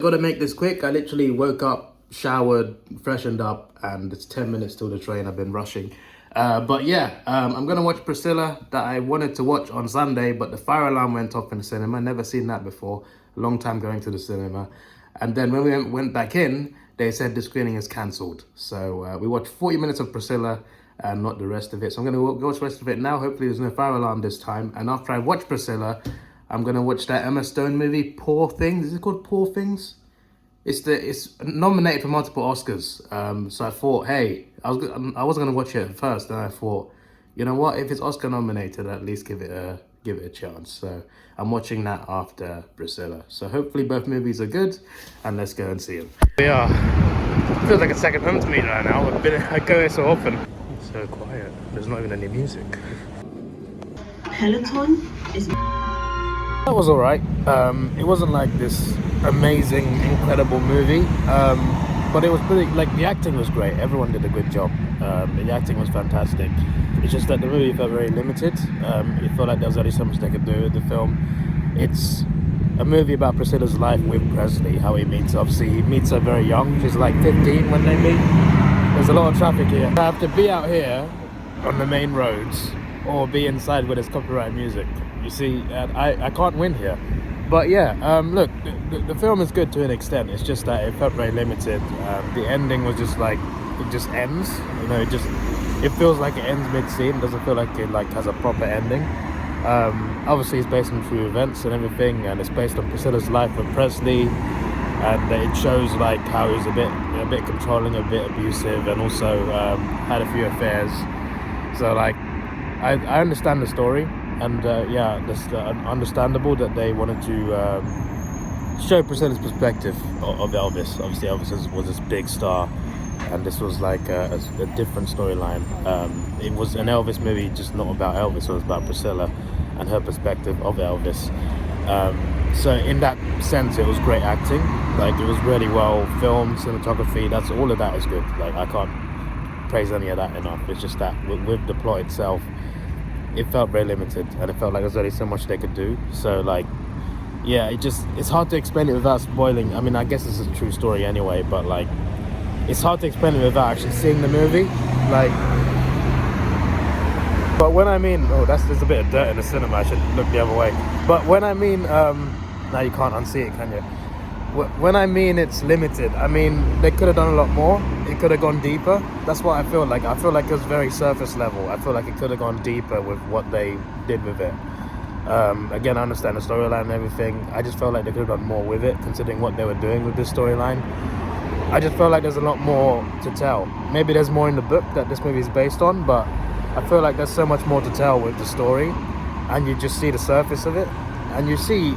Gotta make this quick. I literally woke up, showered, freshened up, and it's 10 minutes till the train. I've been rushing. But yeah, I'm gonna watch Priscilla that I wanted to watch on Sunday, but the fire alarm went off in the cinema. Never seen that before. A long time going to the cinema. And then when we went back in, they said the screening is cancelled. So we watched 40 minutes of Priscilla and not the rest of it. So I'm gonna watch the rest of it now. Hopefully there's no fire alarm this time. And after I watch Priscilla, I'm gonna watch that Emma Stone movie, Poor Things. Is it called Poor Things? It's nominated for multiple Oscars. So I thought, hey, I was gonna watch it at first, and I thought, you know what? If it's Oscar nominated, at least give it a chance. So I'm watching that after Priscilla. So hopefully both movies are good, and let's go and see them. Yeah, feels like a second home to me right now. I go here so often. It's so quiet. There's not even any music. Peloton is. That was alright. It wasn't like this amazing, incredible movie, but it was pretty, like, the acting was great. Everyone did a good job. The acting was fantastic. It's just that the movie felt very limited. It felt like there was only so much they could do with the film. It's a movie about Priscilla's life with Presley, how he meets. Obviously, he meets her very young. She's like 15 when they meet. There's a lot of traffic here. I have to be out here on the main roads or be inside where there's copyright music. You see, I can't win here. But yeah, look, the film is good to an extent. It's just that it felt very limited. The ending was just like, it just ends. You know, it feels like it ends mid-scene. It doesn't feel like it has a proper ending. Obviously, it's based on true events and everything, and it's based on Priscilla's life with Presley. And it shows like how he was a bit controlling, a bit abusive, and also had a few affairs. So like, I understand the story. And yeah, it's understandable that they wanted to show Priscilla's perspective of Elvis. Obviously, Elvis was this big star, and this was like a different storyline. It was an Elvis movie, just not about Elvis. It was about Priscilla and her perspective of Elvis. So in that sense, it was great acting. Like, it was really well filmed, cinematography. All of that is good. Like, I can't praise any of that enough. It's just that with the plot itself, it felt very limited, and it felt like there's only so much they could do. So like, yeah, it's hard to explain it without spoiling. I mean, I guess this is a true story anyway, but like, it's hard to explain it without actually seeing the movie. Like, but when I mean, there's a bit of dirt in the cinema, I should look the other way. But when I mean, now you can't unsee it, can you? When I mean it's limited, I mean they could have done a lot more. It could have gone deeper. That's what I feel like. I feel like it was very surface level. I feel like it could have gone deeper with what they did with it. Again, I understand the storyline and everything. I just felt like they could have done more with it, considering what they were doing with this storyline. I just felt like there's a lot more to tell. Maybe there's more in the book that this movie is based on, but I feel like there's so much more to tell with the story, and you just see the surface of it, and you see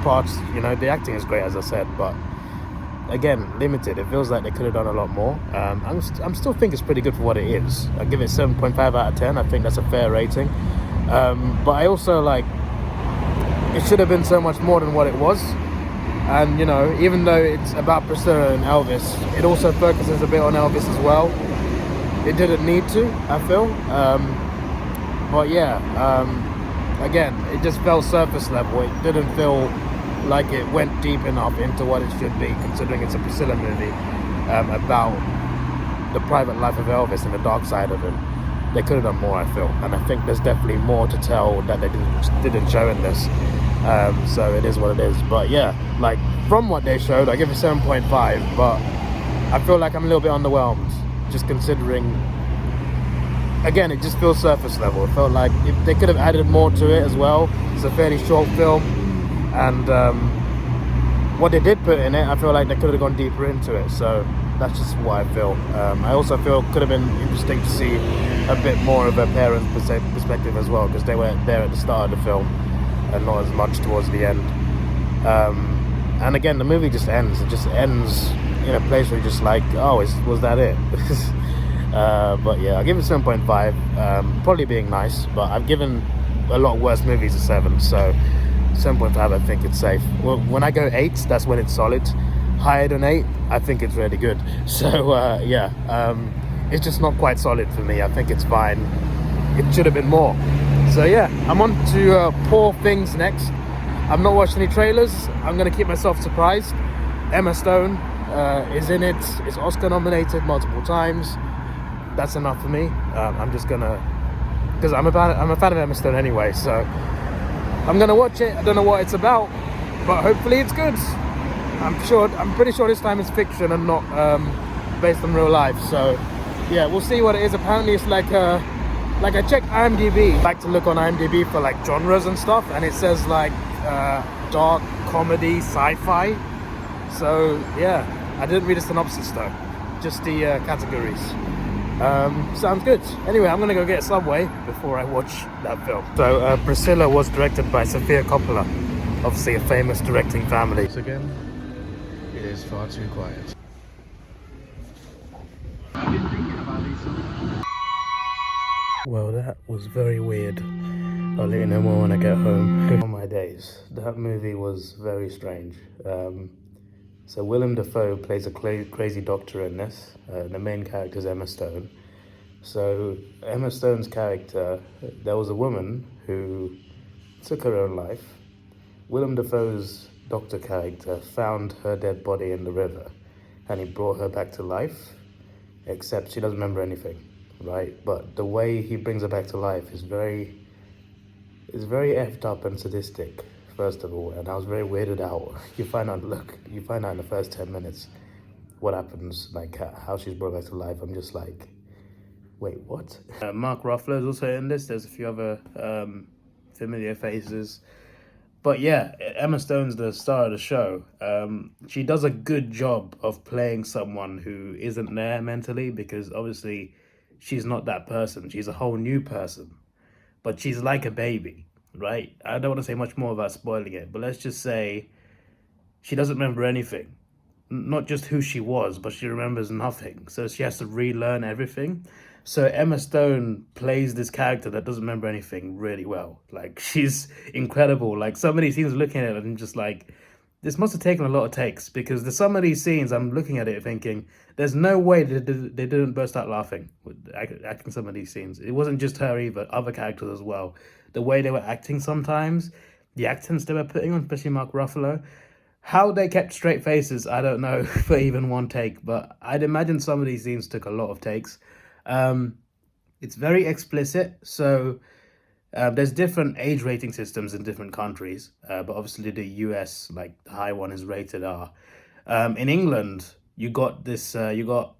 parts, you know, the acting is great, as I said, but again, limited. It feels like they could have done a lot more. I'm still think it's pretty good for what it is. I give it 7.5 out of 10. I think that's a fair rating. But I also like, it should have been so much more than what it was. And you know, even though it's about Priscilla and Elvis, it also focuses a bit on Elvis as well. It didn't need to, I feel. But yeah, again, it just felt surface level. It didn't feel like it went deep enough into what it should be, considering it's a Priscilla movie about the private life of Elvis and the dark side of him. They could have done more, I feel, and I think there's definitely more to tell that they didn't show in this. So it is what it is. But yeah, like, from what they showed, I give it 7.5, but I feel like I'm a little bit underwhelmed, just considering, again, it just feels surface level. It felt like if they could have added more to it as well. It's a fairly short film, and what they did put in it, I feel like they could have gone deeper into it. So that's just what I feel. I also feel it could have been interesting to see a bit more of a parent's perspective as well, because they were there at the start of the film and not as much towards the end. And again, the movie just ends. It just ends in a place where you're just like, oh, was that it? But yeah, I'll give it 7.5. Probably being nice, but I've given a lot worse movies a 7, so 7.5, I think it's safe. Well, when I go 8, that's when it's solid. Higher than 8, I think it's really good. So yeah, it's just not quite solid for me. I think it's fine. It should have been more. So yeah, I'm on to Poor Things next. I've not watched any trailers. I'm gonna keep myself surprised. Emma Stone is in it. It's Oscar nominated multiple times. That's enough for me. I'm just gonna, because I'm a fan of Emma Stone anyway, so I'm gonna watch it. I don't know what it's about, but hopefully it's good. I'm pretty sure this time it's fiction and not based on real life. So yeah, we'll see what it is. Apparently it's like I checked IMDb. I like to look on IMDb for like genres and stuff, and it says like dark comedy, sci-fi. So yeah, I didn't read a synopsis though, just the categories. Sounds good. Anyway, I'm gonna go get a Subway before I watch that film. So Priscilla was directed by Sofia Coppola, obviously a famous directing family. Again, it is far too quiet. Well, that was very weird. I'll let you know more when I get home. On my days, that movie was very strange. So Willem Dafoe plays a crazy doctor in this. The main character is Emma Stone. So Emma Stone's character, there was a woman who took her own life. Willem Dafoe's doctor character found her dead body in the river, and he brought her back to life, except she doesn't remember anything, right? But the way he brings her back to life is very effed up and sadistic, first of all, and I was very weirded out. You find out in the first 10 minutes what happens, like how she's brought back to life. I'm just like, wait, what? Mark Ruffalo is also in this. There's a few other familiar faces. But yeah, Emma Stone's the star of the show. She does a good job of playing someone who isn't there mentally, because obviously she's not that person. She's a whole new person. But she's like a baby, right? I don't want to say much more about spoiling it, but let's just say she doesn't remember anything. Not just who she was, but she remembers nothing. So she has to relearn everything. So Emma Stone plays this character that doesn't remember anything really well. Like, she's incredible. Like, some of these scenes, looking at it and just like, this must have taken a lot of takes, because there's some of these scenes I'm looking at it thinking, there's no way they didn't burst out laughing with acting some of these scenes. It wasn't just her either, other characters as well. The way they were acting sometimes, the accents they were putting on, especially Mark Ruffalo, how they kept straight faces, I don't know, for even one take, but I'd imagine some of these scenes took a lot of takes. It's very explicit, so there's different age rating systems in different countries, but obviously the US, like the high one, is rated R. In England, you got this, you got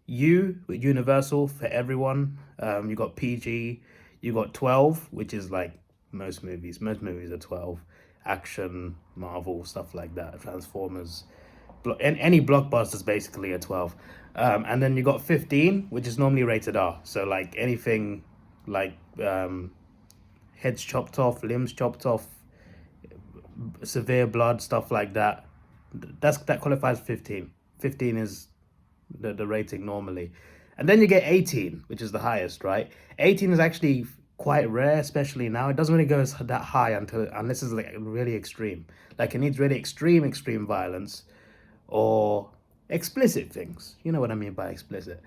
U, universal for everyone. You got PG, you got 12, which is like most movies. Most movies are 12. Action, Marvel, stuff like that, Transformers, any blockbusters basically are 12. And then you got 15, which is normally rated R. So like anything like heads chopped off, limbs chopped off, severe blood, stuff like that, that qualifies 15. 15 is the rating normally. And then you get 18, which is the highest, right? 18 is actually quite rare, especially now. It doesn't really go that high unless it's like really extreme. Like, it needs really extreme violence or explicit things. You know what I mean by explicit.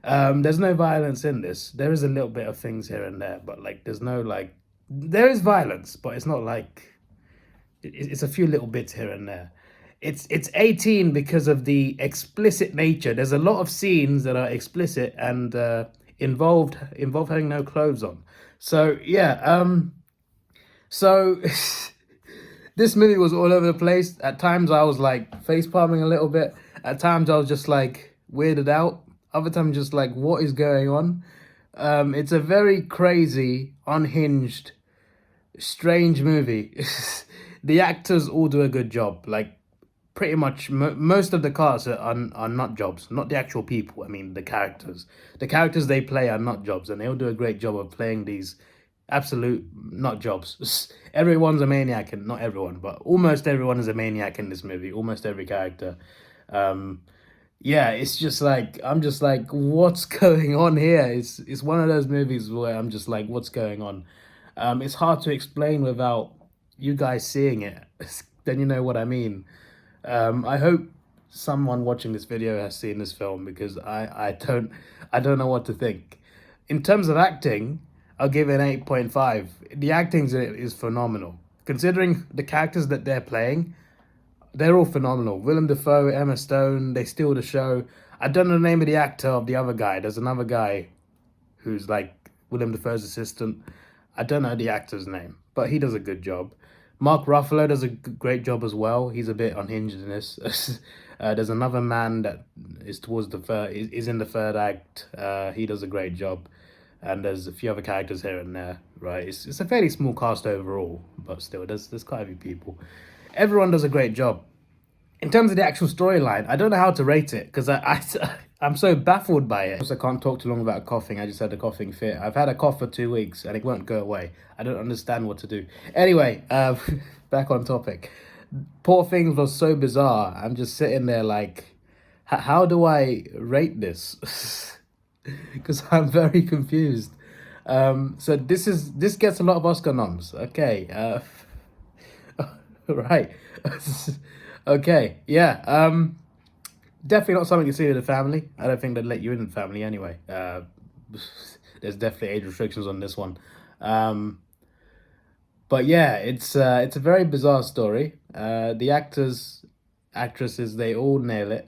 There's no violence in this. There is a little bit of things here and there, but like there's no like, there is violence, but it's not like, it's a few little bits here and there. It's 18 because of the explicit nature. There's a lot of scenes that are explicit and involve having no clothes on. So yeah, so this movie was all over the place. At times I was like face palming a little bit. At times I was just like weirded out. Other times just like, what is going on? It's a very crazy, unhinged, strange movie. The actors all do a good job. Like, pretty much most of the cast are nut jobs, not the actual people. I mean, the characters. The characters they play are nut jobs, and they all do a great job of playing these absolute nut jobs. Everyone's a maniac, and not everyone, but almost everyone is a maniac in this movie. Almost every character. Yeah, it's just like, I'm just like, what's going on here? It's one of those movies where I'm just like, what's going on? It's hard to explain without you guys seeing it. Then you know what I mean. I hope someone watching this video has seen this film, because I don't know what to think. In terms of acting, I'll give it an 8.5. The acting is phenomenal. Considering the characters that they're playing, they're all phenomenal. Willem Dafoe, Emma Stone, they steal the show. I don't know the name of the actor of the other guy. There's another guy who's like Willem Dafoe's assistant. I don't know the actor's name, but he does a good job. Mark Ruffalo does a great job as well. He's a bit unhinged in this. There's another man that is towards the third, is in the third act. He does a great job. And there's a few other characters here and there, right? It's a fairly small cast overall, but still, there's quite a few people. Everyone does a great job. In terms of the actual storyline, I don't know how to rate it, because I'm so baffled by it. I can't talk too long about coughing. I just had a coughing fit. I've had a cough for 2 weeks, and it won't go away. I don't understand what to do. Anyway, back on topic. Poor Things was so bizarre. I'm just sitting there like, how do I rate this? Because I'm very confused. So this gets a lot of Oscar noms. Okay. Right. Okay. Yeah. Definitely not something you see with the family. I don't think they'd let you in the family anyway. There's definitely age restrictions on this one. But yeah, it's a very bizarre story. The actresses, they all nail it.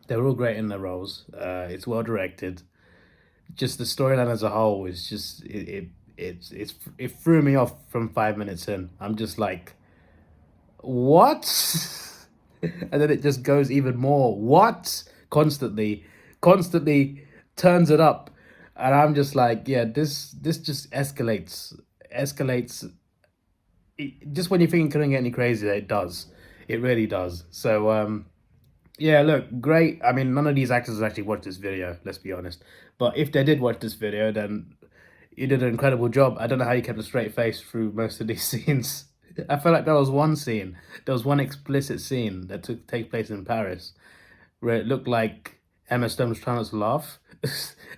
They're all great in their roles. It's well directed. Just the storyline as a whole is just it threw me off from 5 minutes in. I'm just like, what? And then it just goes even more. What? Constantly turns it up, and I'm just like, yeah, this just escalates. Just when you think it couldn't get any crazier, it does. It really does. So yeah, look, great. I mean, none of these actors actually watched this video, let's be honest. But if they did watch this video, then you did an incredible job. I don't know how you kept a straight face through most of these scenes. I feel like there was one scene, there was one explicit scene that take place in Paris, where it looked like Emma Stone was trying not to laugh.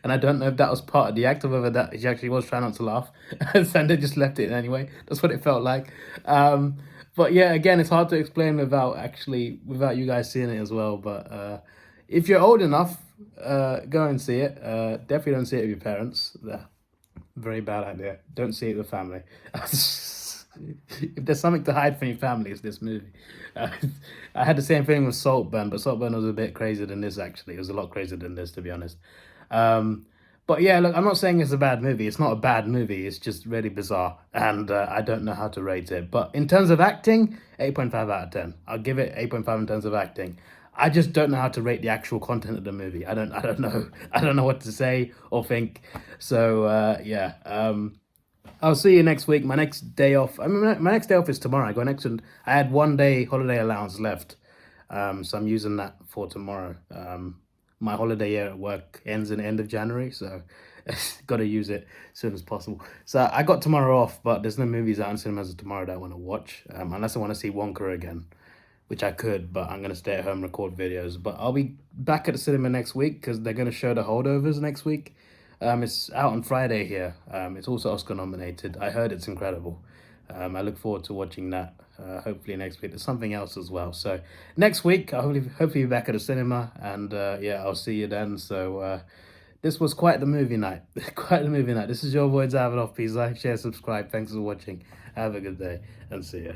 And I don't know if that was part of the act or whether that she actually was trying not to laugh. And they just left it anyway. That's what it felt like. But yeah, again, it's hard to explain without you guys seeing it as well. But if you're old enough, go and see it. Definitely don't see it with your parents. Very bad idea. Don't see it with family. If there's something to hide from your family, it's this movie. I had the same thing with Saltburn, but Saltburn was a bit crazier than this, actually. It was a lot crazier than this, to be honest. But yeah, look, I'm not saying it's a bad movie. It's not a bad movie. It's just really bizarre, and I don't know how to rate it. But in terms of acting, 8.5 out of 10. I'll give it 8.5 in terms of acting. I just don't know how to rate the actual content of the movie. I don't know. I don't know what to say or think. So yeah. I'll see you next week. My next day off. I mean, my next day off is tomorrow. I had 1 day holiday allowance left, so I'm using that for tomorrow. My holiday year at work ends in the end of January, so got to use it as soon as possible. So I got tomorrow off, but there's no movies out in cinemas tomorrow that I want to watch, unless I want to see Wonka again, which I could, but I'm going to stay at home, record videos. But I'll be back at the cinema next week because they're going to show The Holdovers next week. It's out on Friday here. It's also Oscar nominated. I heard it's incredible. I look forward to watching that. Hopefully next week. There's something else as well. So next week, I'll hopefully be back at the cinema, and yeah, I'll see you then. So this was quite the movie night. Quite the movie night. This is your boy Davidoff. Please like, share, subscribe. Thanks for watching. Have a good day, and see ya.